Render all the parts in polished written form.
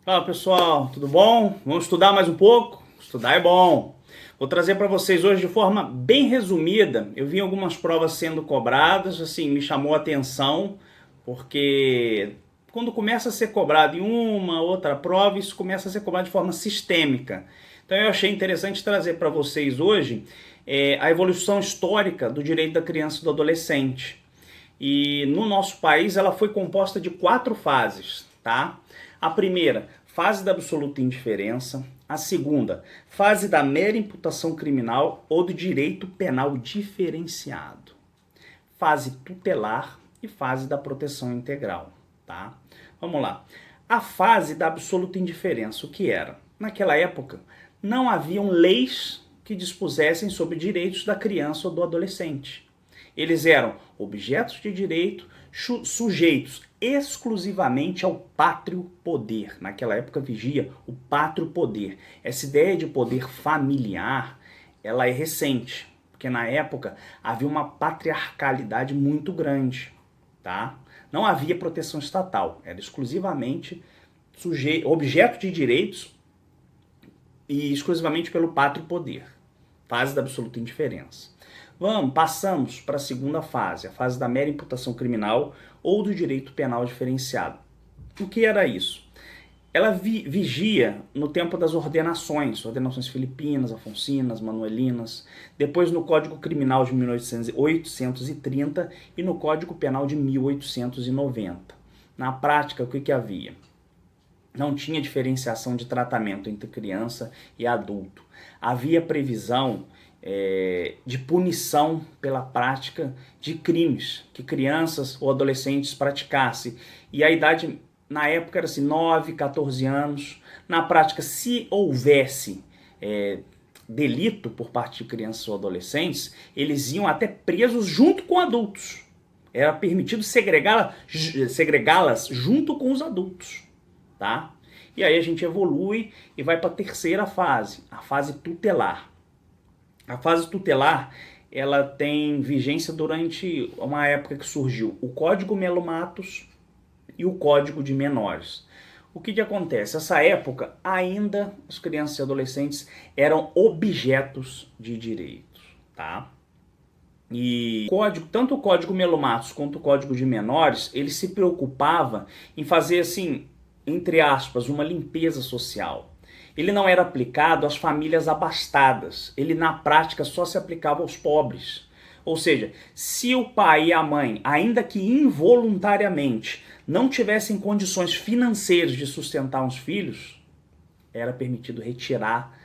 Fala pessoal, tudo bom? Vamos estudar mais um pouco? Estudar é bom. Vou trazer para vocês hoje de forma bem resumida. Eu vi algumas provas sendo cobradas, assim, me chamou a atenção, porque quando começa a ser cobrado em uma outra prova, isso começa a ser cobrado de forma sistêmica. Então eu achei interessante trazer para vocês hoje a evolução histórica do direito da criança e do adolescente. E no nosso país ela foi composta de 4 fases, tá? A primeira, fase da absoluta indiferença. A segunda, fase da mera imputação criminal ou do direito penal diferenciado. Fase tutelar e fase da proteção integral, tá? Vamos lá. A fase da absoluta indiferença, o que era? Naquela época, não haviam leis que dispusessem sobre direitos da criança ou do adolescente. Eles eram objetos de direito sujeitos exclusivamente ao pátrio poder. Naquela época vigia o pátrio poder. Essa ideia de poder familiar, ela é recente, porque na época havia uma patriarcalidade muito grande, tá? Não havia proteção estatal, era exclusivamente objeto de direitos e exclusivamente pelo pátrio poder. Fase da absoluta indiferença. Passamos para a segunda fase, a fase da mera imputação criminal ou do direito penal diferenciado. O que era isso? Ela vigia no tempo das ordenações filipinas, afonsinas, manuelinas, depois no Código Criminal de 1830 e no Código Penal de 1890. Na prática, o que havia? Não tinha diferenciação de tratamento entre criança e adulto. Havia previsão de punição pela prática de crimes que crianças ou adolescentes praticassem. E a idade, na época, era assim, 9, 14 anos. Na prática, se houvesse delito por parte de crianças ou adolescentes, eles iam até presos junto com adultos. Era permitido segregá-las junto com os adultos, tá? E aí a gente evolui e vai para a terceira fase, a fase tutelar. A fase tutelar, ela tem vigência durante uma época que surgiu o Código Melo Matos e o Código de Menores. O que acontece? Essa época, ainda as crianças e adolescentes eram objetos de direitos, tá? E tanto o Código Melo Matos quanto o Código de Menores, ele se preocupava em fazer, assim, entre aspas, uma limpeza social. Ele não era aplicado às famílias abastadas, ele na prática só se aplicava aos pobres. Ou seja, se o pai e a mãe, ainda que involuntariamente, não tivessem condições financeiras de sustentar os filhos, era permitido retirar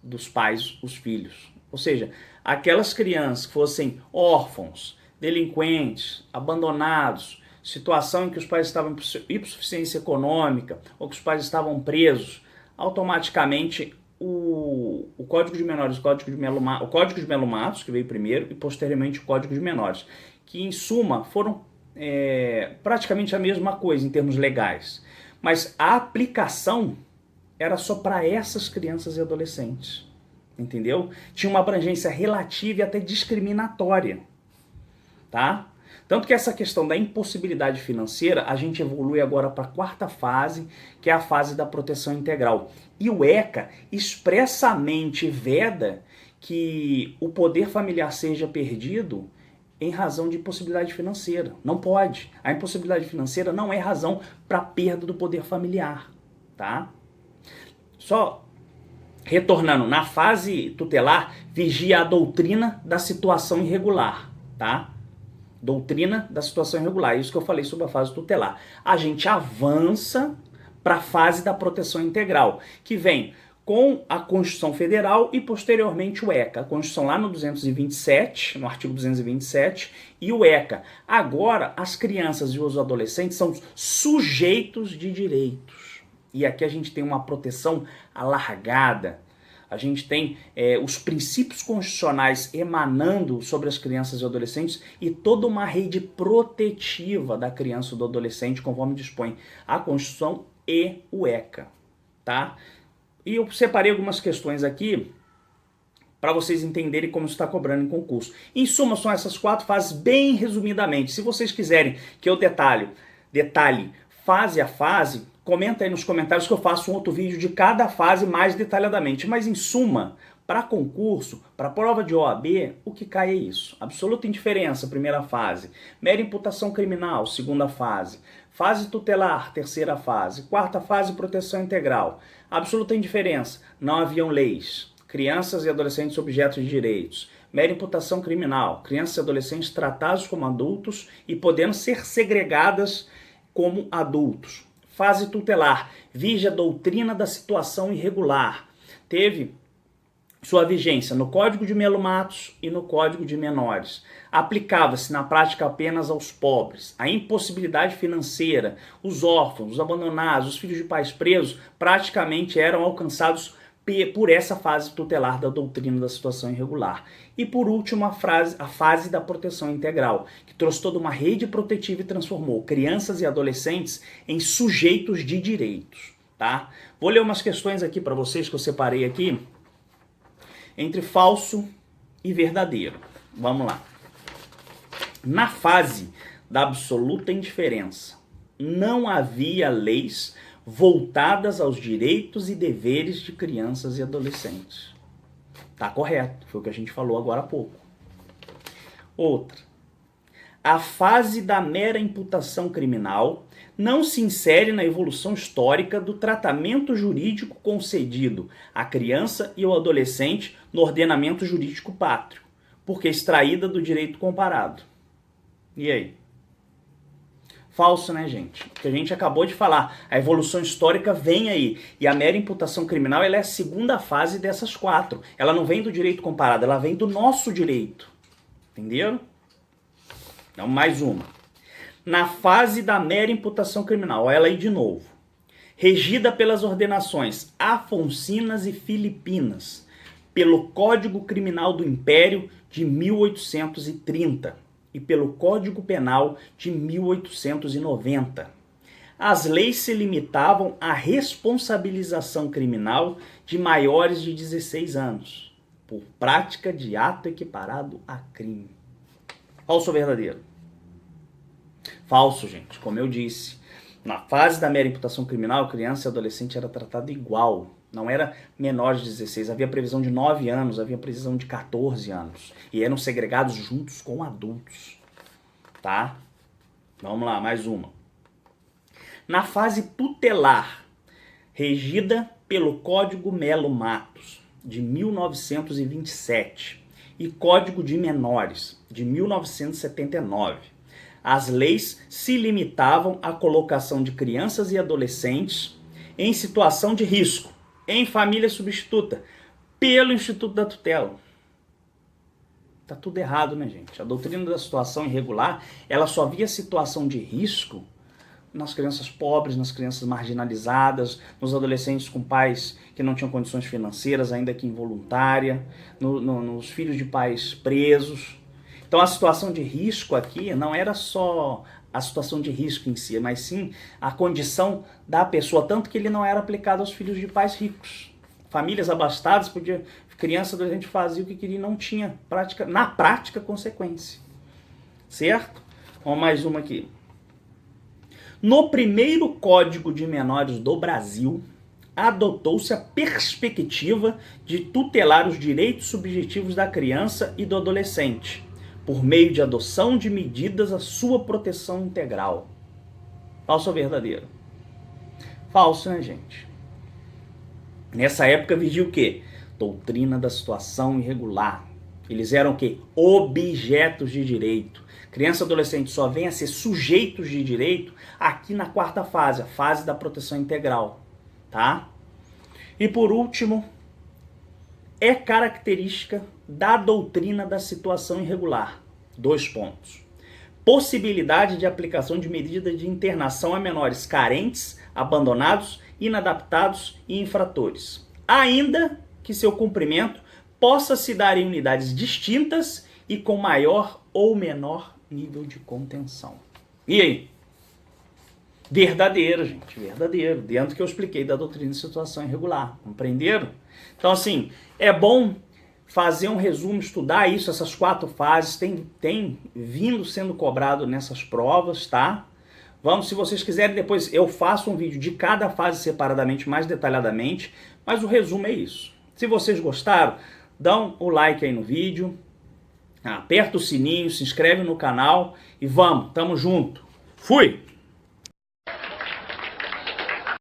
dos pais os filhos. Ou seja, aquelas crianças que fossem órfãos, delinquentes, abandonados, situação em que os pais estavam em hipossuficiência econômica ou que os pais estavam presos, automaticamente o Código de Menores, o Código de Melo Matos, que veio primeiro, e posteriormente o Código de Menores, que em suma foram praticamente a mesma coisa em termos legais. Mas a aplicação era só para essas crianças e adolescentes, entendeu? Tinha uma abrangência relativa e até discriminatória, tá? Tanto que essa questão da impossibilidade financeira, a gente evolui agora para a quarta fase, que é a fase da proteção integral. E o ECA expressamente veda que o poder familiar seja perdido em razão de impossibilidade financeira. Não pode. A impossibilidade financeira não é razão para a perda do poder familiar, tá? Só retornando, na fase tutelar, vigia a doutrina da situação irregular, tá? Doutrina da situação irregular, isso que eu falei sobre a fase tutelar. A gente avança para a fase da proteção integral, que vem com a Constituição Federal e posteriormente o ECA. A Constituição lá no 227, no artigo 227, e o ECA. Agora, as crianças e os adolescentes são sujeitos de direitos. E aqui a gente tem uma proteção alargada. A gente tem os princípios constitucionais emanando sobre as crianças e adolescentes e toda uma rede protetiva da criança e do adolescente, conforme dispõe a Constituição e o ECA, tá? E eu separei algumas questões aqui para vocês entenderem como está cobrando em concurso. Em suma, são essas 4 fases bem resumidamente. Se vocês quiserem que eu detalhe fase a fase, Comenta aí nos comentários que eu faço um outro vídeo de cada fase mais detalhadamente. Mas em suma, para concurso, para prova de OAB, o que cai é isso. Absoluta indiferença, primeira fase. Mera imputação criminal, segunda fase. Fase tutelar, terceira fase. Quarta fase, proteção integral. Absoluta indiferença, não haviam leis. Crianças e adolescentes objetos de direitos. Mera imputação criminal, crianças e adolescentes tratados como adultos e podendo ser segregadas como adultos. Fase tutelar, vige a doutrina da situação irregular. Teve sua vigência no Código de Melo Matos e no Código de Menores. Aplicava-se na prática apenas aos pobres. A impossibilidade financeira, os órfãos, os abandonados, os filhos de pais presos, praticamente eram alcançados por essa fase tutelar da doutrina da situação irregular. E por último, a fase da proteção integral, que trouxe toda uma rede protetiva e transformou crianças e adolescentes em sujeitos de direitos. Tá? Vou ler umas questões aqui para vocês que eu separei aqui, entre falso e verdadeiro. Vamos lá. Na fase da absoluta indiferença, não havia leis voltadas aos direitos e deveres de crianças e adolescentes. Tá correto, foi o que a gente falou agora há pouco. Outra. A fase da mera imputação criminal não se insere na evolução histórica do tratamento jurídico concedido à criança e ao adolescente no ordenamento jurídico pátrio, porque é extraída do direito comparado. E aí? Falso, né, gente? O que a gente acabou de falar. A evolução histórica vem aí. E a mera imputação criminal ela é a segunda fase dessas quatro. Ela não vem do direito comparado, ela vem do nosso direito. Entenderam? Então, mais uma. Na fase da mera imputação criminal, olha ela aí de novo. Regida pelas ordenações afoncinas e filipinas, pelo Código Criminal do Império de 1830 e pelo Código Penal de 1890. As leis se limitavam à responsabilização criminal de maiores de 16 anos, por prática de ato equiparado a crime. Falso ou verdadeiro? Falso, gente. Como eu disse, na fase da mera imputação criminal, criança e adolescente era tratado igual. Não era menor de 16. Havia previsão de 9 anos, havia previsão de 14 anos. E eram segregados juntos com adultos. Tá? Vamos lá, mais uma. Na fase tutelar, regida pelo Código Melo Matos, de 1927, e Código de Menores, de 1979, as leis se limitavam à colocação de crianças e adolescentes em situação de risco, em família substituta, pelo Instituto da Tutela. Tá tudo errado, né, gente? A doutrina da situação irregular, ela só via situação de risco nas crianças pobres, nas crianças marginalizadas, nos adolescentes com pais que não tinham condições financeiras, ainda que involuntária, nos filhos de pais presos. Então a situação de risco aqui não era só a situação de risco em si, mas sim a condição da pessoa, tanto que ele não era aplicado aos filhos de pais ricos. Famílias abastadas, criança, adolescente fazia o que queria e não tinha na prática consequência. Certo? Vamos mais uma aqui. No primeiro Código de Menores do Brasil, adotou-se a perspectiva de tutelar os direitos subjetivos da criança e do adolescente, por meio de adoção de medidas à sua proteção integral. Falso ou verdadeiro? Falso, né, gente? Nessa época vigia o quê? Doutrina da situação irregular. Eles eram o quê? Objetos de direito. Criança e adolescente só vêm a ser sujeitos de direito aqui na quarta fase, a fase da proteção integral. Tá? E por último, é característica da doutrina da situação irregular. 2 pontos. Possibilidade de aplicação de medida de internação a menores carentes, abandonados, inadaptados e infratores. Ainda que seu cumprimento possa se dar em unidades distintas e com maior ou menor nível de contenção. E aí? Verdadeiro, gente, verdadeiro. Dentro do que eu expliquei da doutrina de situação irregular. Compreenderam? Então, assim, é bom fazer um resumo, estudar isso, essas 4 fases. Tem vindo sendo cobrado nessas provas, tá? Vamos, se vocês quiserem, depois eu faço um vídeo de cada fase separadamente, mais detalhadamente, mas o resumo é isso. Se vocês gostaram, dão o like aí no vídeo, aperta o sininho, se inscreve no canal e vamos, tamo junto. Fui!